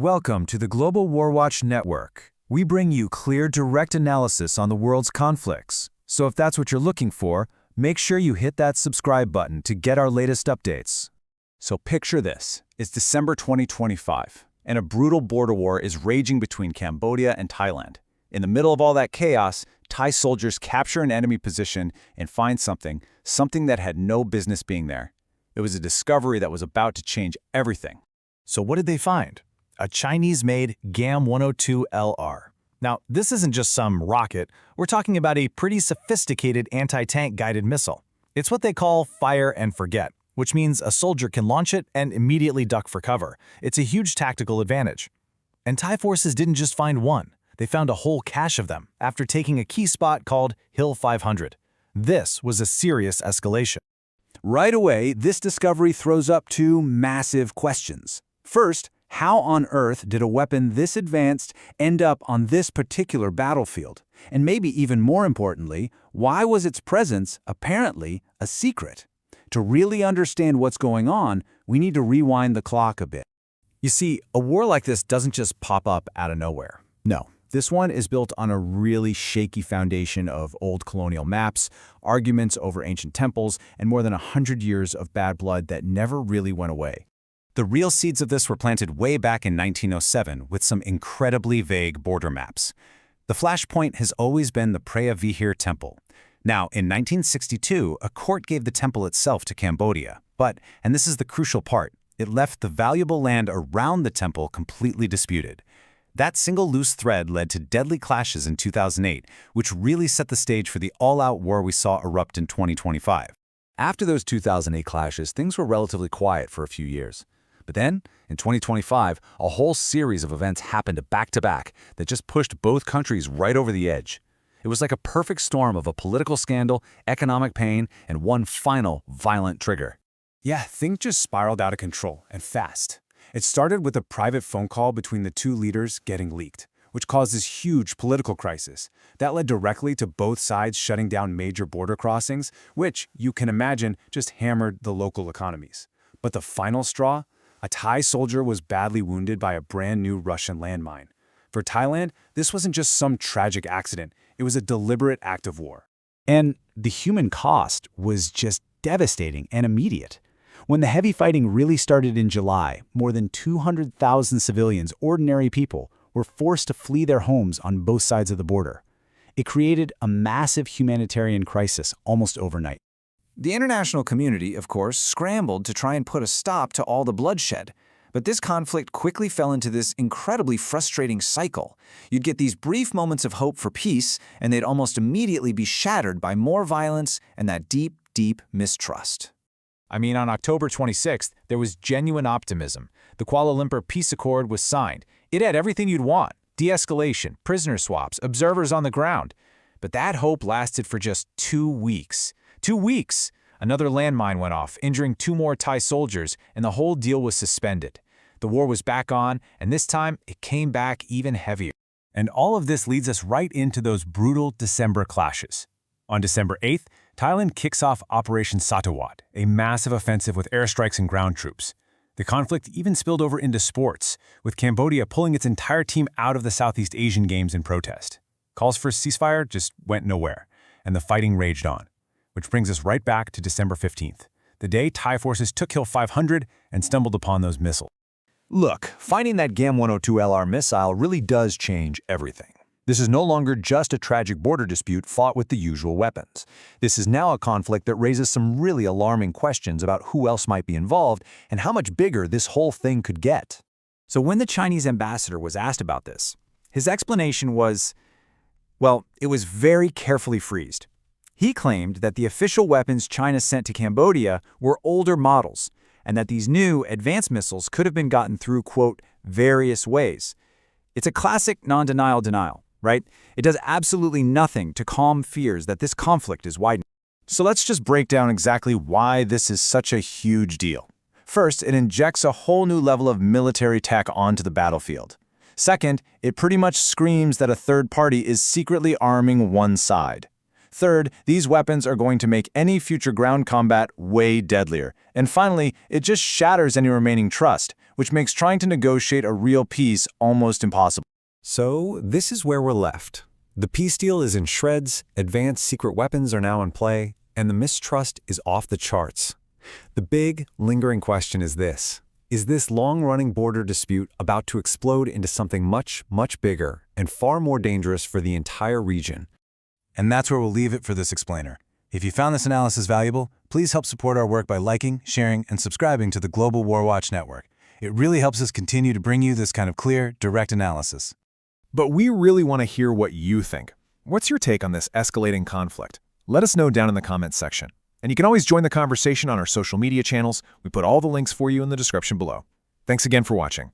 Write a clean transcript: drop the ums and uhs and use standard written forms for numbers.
Welcome to the Global WarWatch Network. We bring you clear, direct analysis on the world's conflicts. So if that's what you're looking for, make sure you hit that subscribe button to get our latest updates. So picture this. It's December 2025, and a brutal border war is raging between Cambodia and Thailand. In the middle of all that chaos, Thai soldiers capture an enemy position and find something that had no business being there. It was a discovery that was about to change everything. So what did they find? A Chinese-made GAM-102LR. Now, this isn't just some rocket. We're talking about a pretty sophisticated anti-tank guided missile. It's what they call fire and forget, which means a soldier can launch it and immediately duck for cover. It's a huge tactical advantage. And Thai forces didn't just find one. They found a whole cache of them after taking a key spot called Hill 500. This was a serious escalation. Right away, this discovery throws up two massive questions. First, how on earth did a weapon this advanced end up on this particular battlefield? And maybe even more importantly, why was its presence apparently a secret? To really understand what's going on, we need to rewind the clock a bit. You see, a war like this doesn't just pop up out of nowhere. No, this one is built on a really shaky foundation of old colonial maps, arguments over ancient temples, and more than 100 years of bad blood that never really went away. The real seeds of this were planted way back in 1907 with some incredibly vague border maps. The flashpoint has always been the Preah Vihear Temple. Now, in 1962, a court gave the temple itself to Cambodia, but, and this is the crucial part, it left the valuable land around the temple completely disputed. That single loose thread led to deadly clashes in 2008, which really set the stage for the all-out war we saw erupt in 2025. After those 2008 clashes, things were relatively quiet for a few years. But then, in 2025, a whole series of events happened back-to-back that just pushed both countries right over the edge. It was like a perfect storm of a political scandal, economic pain, and one final violent trigger. Yeah, things just spiraled out of control, and fast. It started with a private phone call between the two leaders getting leaked, which caused this huge political crisis. That led directly to both sides shutting down major border crossings, which, you can imagine, just hammered the local economies. But the final straw? A Thai soldier was badly wounded by a brand new Russian landmine. For Thailand, this wasn't just some tragic accident. It was a deliberate act of war. And the human cost was just devastating and immediate. When the heavy fighting really started in July, more than 200,000 civilians, ordinary people, were forced to flee their homes on both sides of the border. It created a massive humanitarian crisis almost overnight. The international community, of course, scrambled to try and put a stop to all the bloodshed. But this conflict quickly fell into this incredibly frustrating cycle. You'd get these brief moments of hope for peace, and they'd almost immediately be shattered by more violence and that deep, deep mistrust. I mean, on October 26th, there was genuine optimism. The Kuala Lumpur Peace Accord was signed. It had everything you'd want: de-escalation, prisoner swaps, observers on the ground. But that hope lasted for just 2 weeks. 2 weeks! Another landmine went off, injuring 2 more Thai soldiers, and the whole deal was suspended. The war was back on, and this time it came back even heavier. And all of this leads us right into those brutal December clashes. On December 8th, Thailand kicks off Operation Satawad, a massive offensive with airstrikes and ground troops. The conflict even spilled over into sports, with Cambodia pulling its entire team out of the Southeast Asian Games in protest. Calls for ceasefire just went nowhere, and the fighting raged on. Which brings us right back to December 15th, the day Thai forces took Hill 500 and stumbled upon those missiles. Look, finding that GAM-102LR missile really does change everything. This is no longer just a tragic border dispute fought with the usual weapons. This is now a conflict that raises some really alarming questions about who else might be involved and how much bigger this whole thing could get. So when the Chinese ambassador was asked about this, his explanation was, well, it was very carefully phrased. He claimed that the official weapons China sent to Cambodia were older models, and that these new, advanced missiles could have been gotten through, quote, various ways. It's a classic non-denial denial, right? It does absolutely nothing to calm fears that this conflict is widening. So let's just break down exactly why this is such a huge deal. First, it injects a whole new level of military tech onto the battlefield. Second, it pretty much screams that a third party is secretly arming one side. Third, these weapons are going to make any future ground combat way deadlier. And finally, it just shatters any remaining trust, which makes trying to negotiate a real peace almost impossible. So this is where we're left. The peace deal is in shreds, advanced secret weapons are now in play, and the mistrust is off the charts. The big, lingering question is this. Is this long-running border dispute about to explode into something much, much bigger and far more dangerous for the entire region? And that's where we'll leave it for this explainer. If you found this analysis valuable, please help support our work by liking, sharing, and subscribing to the Global WarWatch Network. It really helps us continue to bring you this kind of clear, direct analysis. But we really want to hear what you think. What's your take on this escalating conflict? Let us know down in the comments section. And you can always join the conversation on our social media channels. We put all the links for you in the description below. Thanks again for watching.